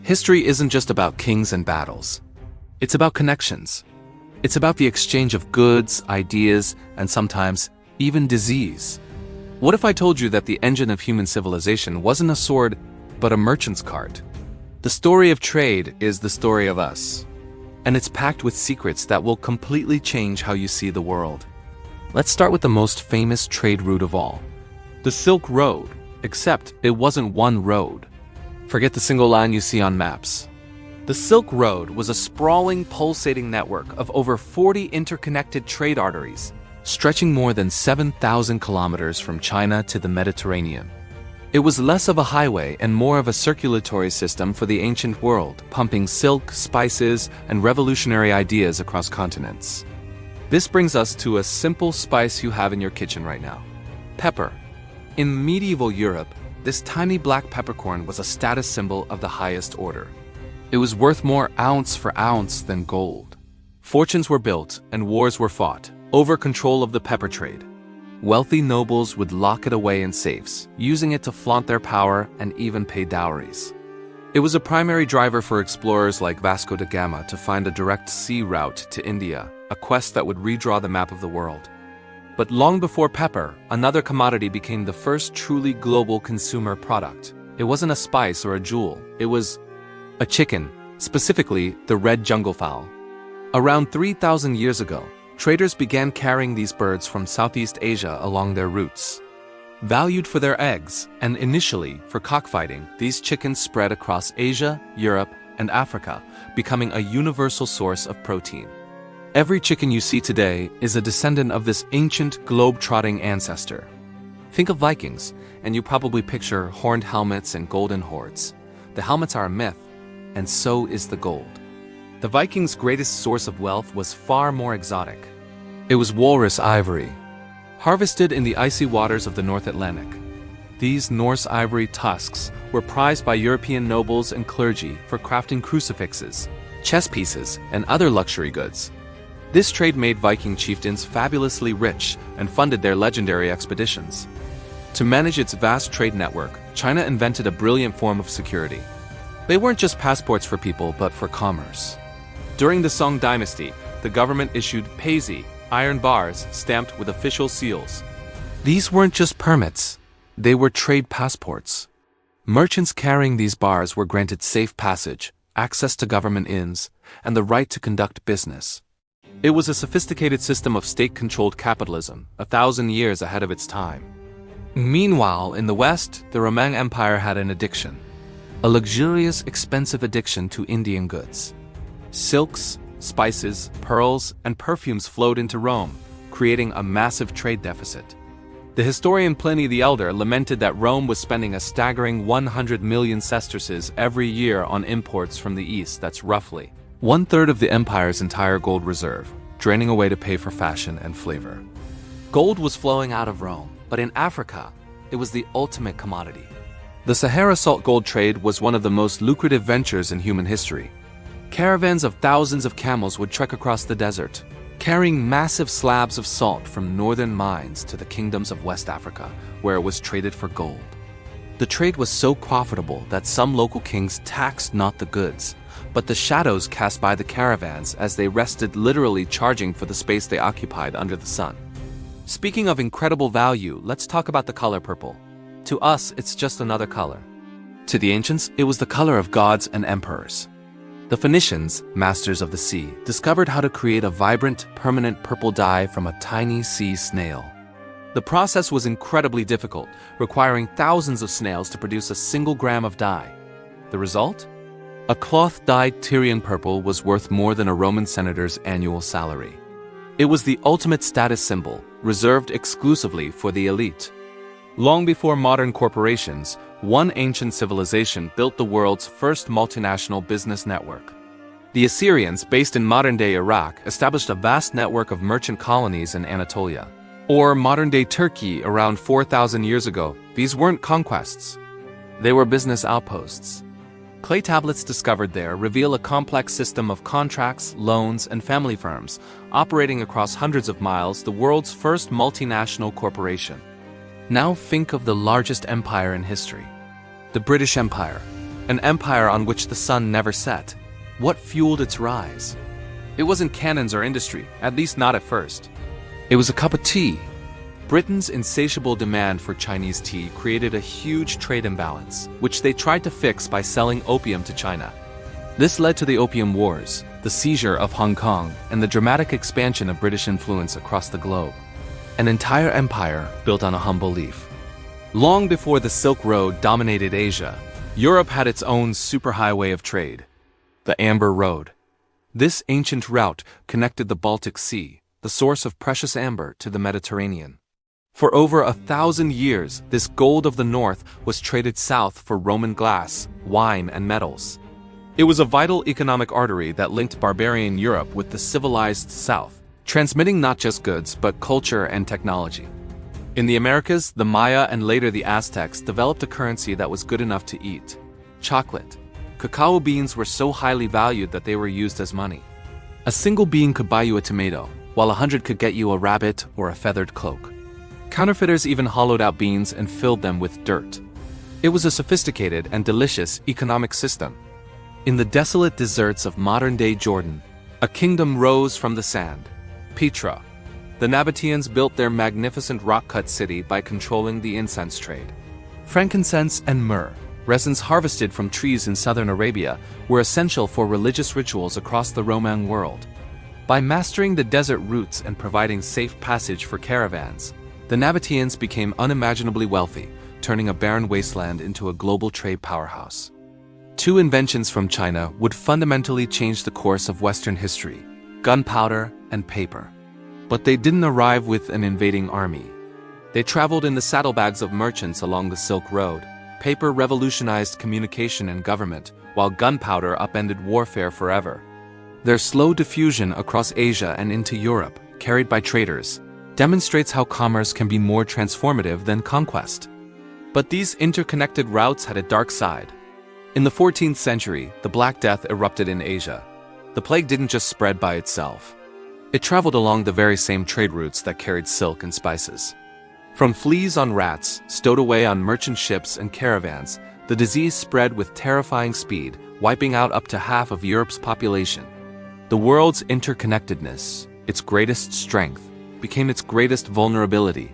History isn't just about kings and battles. It's about connections. It's about the exchange of goods, ideas, and sometimes even disease. What if I told you that the engine of human civilization wasn't a sword, but a merchant's cart? The story of trade is the story of us, and it's packed with secrets that will completely change how you see the world. Let's start with the most famous trade route of all, the Silk Road, except it wasn't one road. Forget the single line you see on maps. The Silk Road was a sprawling, pulsating network of over 40 interconnected trade arteries, stretching more than 7,000 kilometers from China to the Mediterranean. It was less of a highway and more of a circulatory system for the ancient world, pumping silk, spices, and revolutionary ideas across continents. This brings us to a simple spice you have in your kitchen right now: pepper. In medieval Europe, this tiny black peppercorn was a status symbol of the highest order. It was worth more ounce for ounce than gold. Fortunes were built and wars were fought over control of the pepper trade. Wealthy nobles would lock it away in safes, using it to flaunt their power and even pay dowries. It was a primary driver for explorers like Vasco da Gama to find a direct sea route to India, a quest that would redraw the map of the world. But long before pepper, another commodity became the first truly global consumer product. It wasn't a spice or a jewel, it was a chicken, specifically the red jungle fowl. Around 3,000 years ago, traders began carrying these birds from Southeast Asia along their routes. Valued for their eggs, and initially for cockfighting, these chickens spread across Asia, Europe, and Africa, becoming a universal source of protein. Every chicken you see today is a descendant of this ancient globe-trotting ancestor. Think of Vikings, and you probably picture horned helmets and golden hordes. The helmets are a myth, and so is the gold. The Vikings' greatest source of wealth was far more exotic. It was walrus ivory, harvested in the icy waters of the North Atlantic. These Norse ivory tusks were prized by European nobles and clergy for crafting crucifixes, chess pieces, and other luxury goods. This trade made Viking chieftains fabulously rich and funded their legendary expeditions. To manage its vast trade network, China invented a brilliant form of security. They weren't just passports for people, but for commerce. During the Song dynasty, the government issued peizi, iron bars stamped with official seals. These weren't just permits, they were trade passports. Merchants carrying these bars were granted safe passage, access to government inns, and the right to conduct business. It was a sophisticated system of state-controlled capitalism, 1,000 years ahead of its time. Meanwhile, in the West, the Roman Empire had an addiction. A luxurious, expensive addiction to Indian goods. Silks, spices, pearls, and perfumes flowed into Rome, creating a massive trade deficit. The historian Pliny the Elder lamented that Rome was spending a staggering 100 million sesterces every year on imports from the East. That's roughly one-third of the empire's entire gold reserve, draining away to pay for fashion and flavor. Gold was flowing out of Rome, but in Africa, it was the ultimate commodity. The Sahara salt gold trade was one of the most lucrative ventures in human history. Caravans of thousands of camels would trek across the desert, carrying massive slabs of salt from northern mines to the kingdoms of West Africa, where it was traded for gold. The trade was so profitable that some local kings taxed not the goods, but the shadows cast by the caravans as they rested, literally charging for the space they occupied under the sun. Speaking of incredible value, let's talk about the color purple. To us, it's just another color. To the ancients, it was the color of gods and emperors. The Phoenicians, masters of the sea, discovered how to create a vibrant, permanent purple dye from a tiny sea snail. The process was incredibly difficult, requiring thousands of snails to produce a single gram of dye. The result? A cloth dyed Tyrian purple was worth more than a Roman senator's annual salary. It was the ultimate status symbol, reserved exclusively for the elite. Long before modern corporations, one ancient civilization built the world's first multinational business network. The Assyrians, based in modern-day Iraq, established a vast network of merchant colonies in Anatolia. Or modern-day Turkey around 4,000 years ago, these weren't conquests. They were business outposts. Clay tablets discovered there reveal a complex system of contracts, loans, and family firms, operating across hundreds of miles, the world's first multinational corporation. Now think of the largest empire in history, the British Empire. An empire on which the sun never set. What fueled its rise? It wasn't cannons or industry, at least not at first. It was a cup of tea. Britain's insatiable demand for Chinese tea created a huge trade imbalance, which they tried to fix by selling opium to China. This led to the Opium Wars, the seizure of Hong Kong, and the dramatic expansion of British influence across the globe. An entire empire built on a humble leaf. Long before the Silk Road dominated Asia, Europe had its own superhighway of trade, the Amber Road. This ancient route connected the Baltic Sea, the source of precious amber, to the Mediterranean. For over 1,000 years, this gold of the north was traded south for Roman glass, wine, and metals. It was a vital economic artery that linked barbarian Europe with the civilized south, transmitting not just goods but culture and technology. In the Americas, the Maya and later the Aztecs developed a currency that was good enough to eat: chocolate. Cacao beans were so highly valued that they were used as money. A single bean could buy you a tomato, while 100 could get you a rabbit or a feathered cloak. Counterfeiters even hollowed out beans and filled them with dirt. It was a sophisticated and delicious economic system. In the desolate deserts of modern-day Jordan, a kingdom rose from the sand: Petra. The Nabateans built their magnificent rock-cut city by controlling the incense trade. Frankincense and myrrh, resins harvested from trees in southern Arabia, were essential for religious rituals across the Roman world. By mastering the desert routes and providing safe passage for caravans, the Nabateans became unimaginably wealthy, turning a barren wasteland into a global trade powerhouse. Two inventions from China would fundamentally change the course of Western history: gunpowder and paper. But they didn't arrive with an invading army. They traveled in the saddlebags of merchants along the Silk Road. Paper revolutionized communication and government, while gunpowder upended warfare forever. Their slow diffusion across Asia and into Europe, carried by traders, demonstrates how commerce can be more transformative than conquest. But these interconnected routes had a dark side. In the 14th century, the Black Death erupted in Asia. The plague didn't just spread by itself. It traveled along the very same trade routes that carried silk and spices. From fleas on rats, stowed away on merchant ships and caravans, the disease spread with terrifying speed, wiping out up to half of Europe's population. The world's interconnectedness, its greatest strength, became its greatest vulnerability.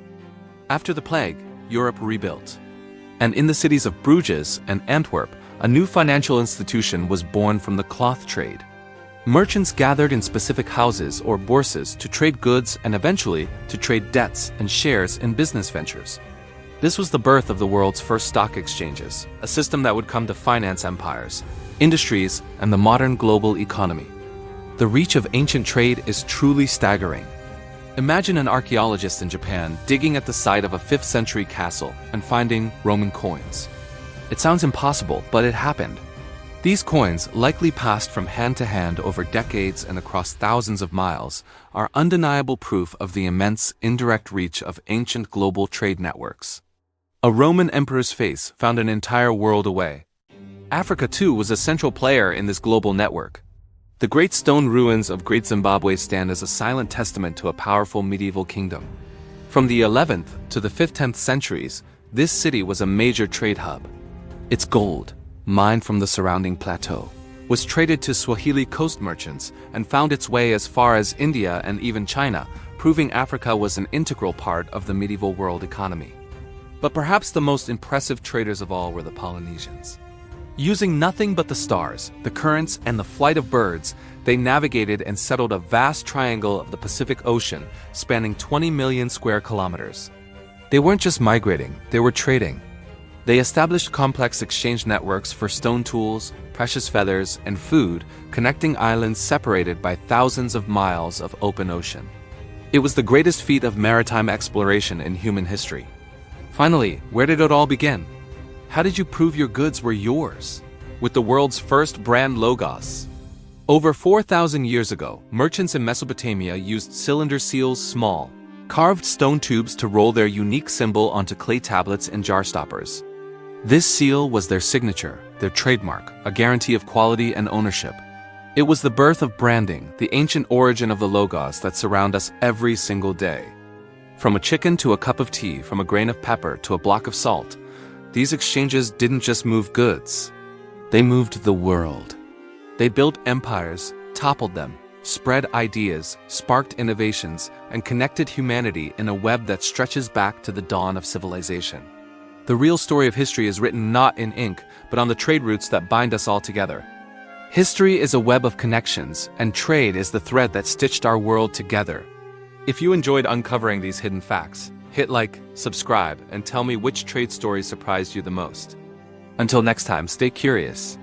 After the plague, Europe rebuilt. And in the cities of Bruges and Antwerp, a new financial institution was born from the cloth trade. Merchants gathered in specific houses or bourses to trade goods and eventually to trade debts and shares in business ventures. This was the birth of the world's first stock exchanges, a system that would come to finance empires, industries, and the modern global economy. The reach of ancient trade is truly staggering. Imagine an archaeologist in Japan digging at the site of a 5th century castle and finding Roman coins. It sounds impossible, but it happened. These coins, likely passed from hand to hand over decades and across thousands of miles, are undeniable proof of the immense indirect reach of ancient global trade networks. A Roman emperor's face found an entire world away. Africa, too, was a central player in this global network. The great stone ruins of Great Zimbabwe stand as a silent testament to a powerful medieval kingdom. From the 11th to the 15th centuries, this city was a major trade hub. Its gold, mined from the surrounding plateau, was traded to Swahili coast merchants and found its way as far as India and even China, proving Africa was an integral part of the medieval world economy. But perhaps the most impressive traders of all were the Polynesians. Using nothing but the stars, the currents, and the flight of birds, they navigated and settled a vast triangle of the Pacific Ocean spanning 20 million square kilometers. They weren't just migrating, they were trading. They established complex exchange networks for stone tools, precious feathers, and food, connecting islands separated by thousands of miles of open ocean. It was the greatest feat of maritime exploration in human history. Finally, where did it all begin? How did you prove your goods were yours? With the world's first brand logos. Over 4,000 years ago, merchants in Mesopotamia used cylinder seals, small, carved stone tubes to roll their unique symbol onto clay tablets and jar stoppers. This seal was their signature, their trademark, a guarantee of quality and ownership. It was the birth of branding, the ancient origin of the logos that surround us every single day. From a chicken to a cup of tea, from a grain of pepper to a block of salt, these exchanges didn't just move goods. They moved the world. They built empires, toppled them, spread ideas, sparked innovations, and connected humanity in a web that stretches back to the dawn of civilization. The real story of history is written not in ink, but on the trade routes that bind us all together. History is a web of connections, and trade is the thread that stitched our world together. If you enjoyed uncovering these hidden facts, hit like, subscribe, and tell me which trade story surprised you the most. Until next time, stay curious.